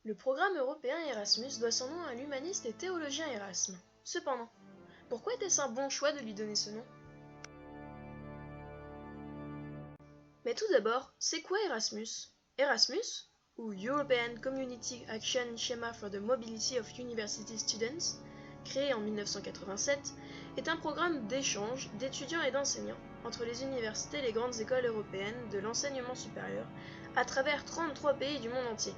Le programme européen Erasmus doit son nom à l'humaniste et théologien Erasme. Cependant, pourquoi était-ce un bon choix de lui donner ce nom? Mais tout d'abord, c'est quoi Erasmus? Erasmus, ou European Community Action Schema for the Mobility of University Students, créé en 1987, est un programme d'échange d'étudiants et d'enseignants entre les universités et les grandes écoles européennes de l'enseignement supérieur à travers 33 pays du monde entier.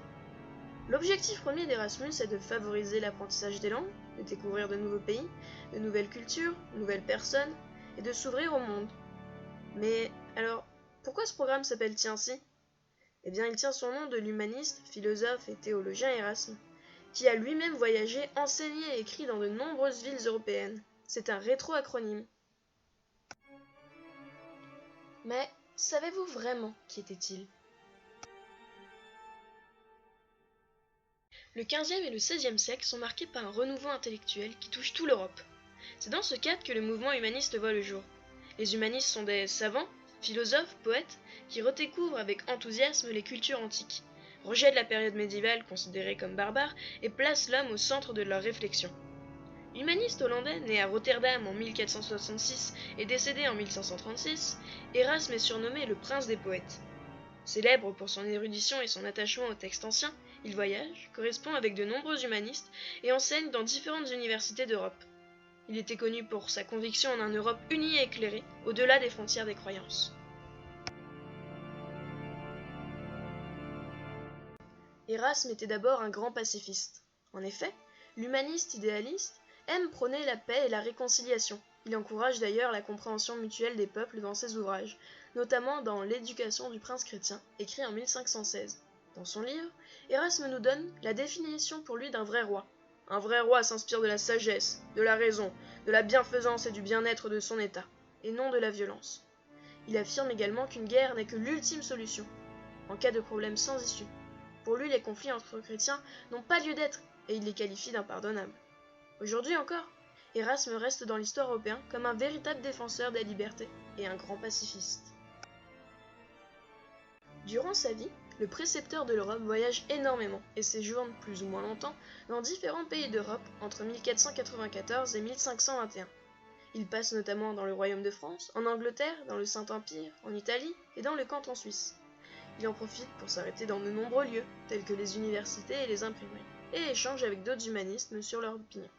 L'objectif premier d'Erasmus est de favoriser l'apprentissage des langues, de découvrir de nouveaux pays, de nouvelles cultures, de nouvelles personnes, et de s'ouvrir au monde. Mais alors, pourquoi ce programme s'appelle-t-il ainsi? Eh bien, il tient son nom de l'humaniste, philosophe et théologien Erasme, qui a lui-même voyagé, enseigné et écrit dans de nombreuses villes européennes. C'est un rétro-acronyme. Mais savez-vous vraiment qui était-il? Le XVe et le XVIe siècle sont marqués par un renouveau intellectuel qui touche toute l'Europe. C'est dans ce cadre que le mouvement humaniste voit le jour. Les humanistes sont des savants, philosophes, poètes, qui redécouvrent avec enthousiasme les cultures antiques, rejettent la période médiévale considérée comme barbare et placent l'homme au centre de leur réflexion. L'humaniste hollandais, né à Rotterdam en 1466 et décédé en 1536, Erasme est surnommé le prince des poètes. Célèbre pour son érudition et son attachement aux textes anciens, il voyage, correspond avec de nombreux humanistes et enseigne dans différentes universités d'Europe. Il était connu pour sa conviction en une Europe unie et éclairée, au-delà des frontières des croyances. Erasme était d'abord un grand pacifiste. En effet, l'humaniste idéaliste aime prôner la paix et la réconciliation. Il encourage d'ailleurs la compréhension mutuelle des peuples dans ses ouvrages, notamment dans L'éducation du prince chrétien, écrit en 1516. Dans son livre, Erasme nous donne la définition pour lui d'un vrai roi. Un vrai roi s'inspire de la sagesse, de la raison, de la bienfaisance et du bien-être de son État, et non de la violence. Il affirme également qu'une guerre n'est que l'ultime solution, en cas de problème sans issue. Pour lui, les conflits entre chrétiens n'ont pas lieu d'être, et il les qualifie d'impardonnables. Aujourd'hui encore, Erasme reste dans l'histoire européenne comme un véritable défenseur des libertés et un grand pacifiste. Durant sa vie, le précepteur de l'Europe voyage énormément et séjourne plus ou moins longtemps dans différents pays d'Europe entre 1494 et 1521. Il passe notamment dans le Royaume de France, en Angleterre, dans le Saint-Empire, en Italie et dans le canton suisse. Il en profite pour s'arrêter dans de nombreux lieux, tels que les universités et les imprimeries, et échange avec d'autres humanistes sur leurs opinions.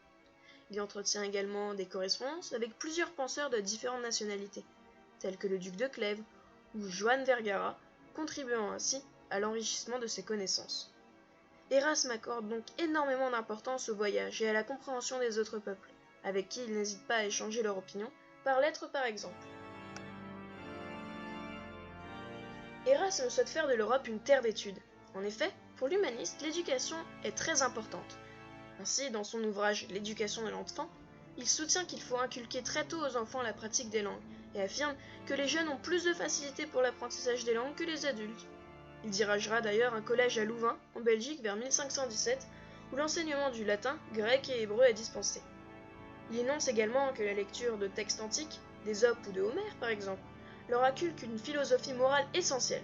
Il entretient également des correspondances avec plusieurs penseurs de différentes nationalités, tels que le duc de Clèves ou Joan Vergara, contribuant ainsi à l'enrichissement de ses connaissances. Erasme accorde donc énormément d'importance au voyage et à la compréhension des autres peuples, avec qui il n'hésite pas à échanger leur opinion, par lettres par exemple. Erasme souhaite faire de l'Europe une terre d'études. En effet, pour l'humaniste, l'éducation est très importante. Ainsi, dans son ouvrage L'éducation de l'enfant, il soutient qu'il faut inculquer très tôt aux enfants la pratique des langues et affirme que les jeunes ont plus de facilité pour l'apprentissage des langues que les adultes. Il dirigera d'ailleurs un collège à Louvain, en Belgique, vers 1517, où l'enseignement du latin, grec et hébreu est dispensé. Il énonce également que la lecture de textes antiques, d'Ésope ou de Homère par exemple, leur inculque une philosophie morale essentielle.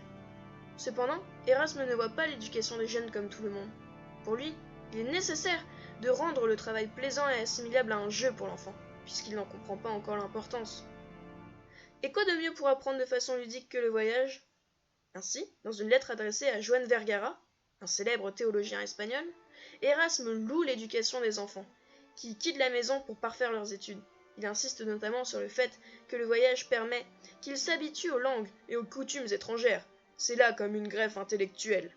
Cependant, Erasme ne voit pas l'éducation des jeunes comme tout le monde. Pour lui, il est nécessaire de rendre le travail plaisant et assimilable à un jeu pour l'enfant, puisqu'il n'en comprend pas encore l'importance. Et quoi de mieux pour apprendre de façon ludique que le voyage? Ainsi, dans une lettre adressée à Joan Vergara, un célèbre théologien espagnol, Erasme loue l'éducation des enfants, qui quittent la maison pour parfaire leurs études. Il insiste notamment sur le fait que le voyage permet qu'ils s'habituent aux langues et aux coutumes étrangères. C'est là comme une greffe intellectuelle.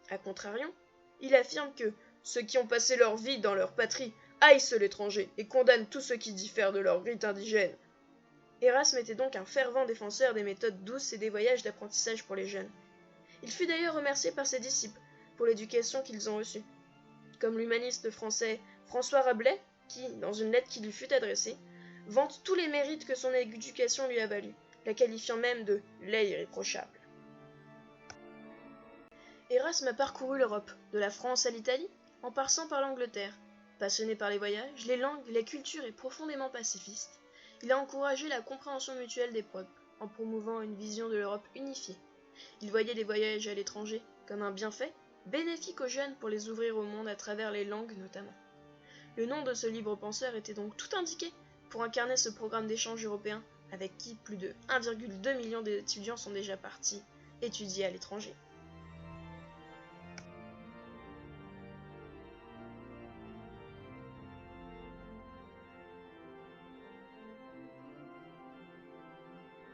A contrario, il affirme que ceux qui ont passé leur vie dans leur patrie haïssent l'étranger et condamnent tous ceux qui diffèrent de leur rite indigène. Erasme était donc un fervent défenseur des méthodes douces et des voyages d'apprentissage pour les jeunes. Il fut d'ailleurs remercié par ses disciples pour l'éducation qu'ils ont reçue, comme l'humaniste français François Rabelais, qui, dans une lettre qui lui fut adressée, vante tous les mérites que son éducation lui a valu, la qualifiant même de « lait irréprochable ». Erasme a parcouru l'Europe, de la France à l'Italie, en passant par l'Angleterre. Passionné par les voyages, les langues, les cultures et profondément pacifiste, il a encouragé la compréhension mutuelle des peuples, en promouvant une vision de l'Europe unifiée. Il voyait les voyages à l'étranger comme un bienfait, bénéfiques aux jeunes pour les ouvrir au monde à travers les langues notamment. Le nom de ce libre penseur était donc tout indiqué pour incarner ce programme d'échange européen avec qui plus de 1,2 million d'étudiants sont déjà partis étudier à l'étranger.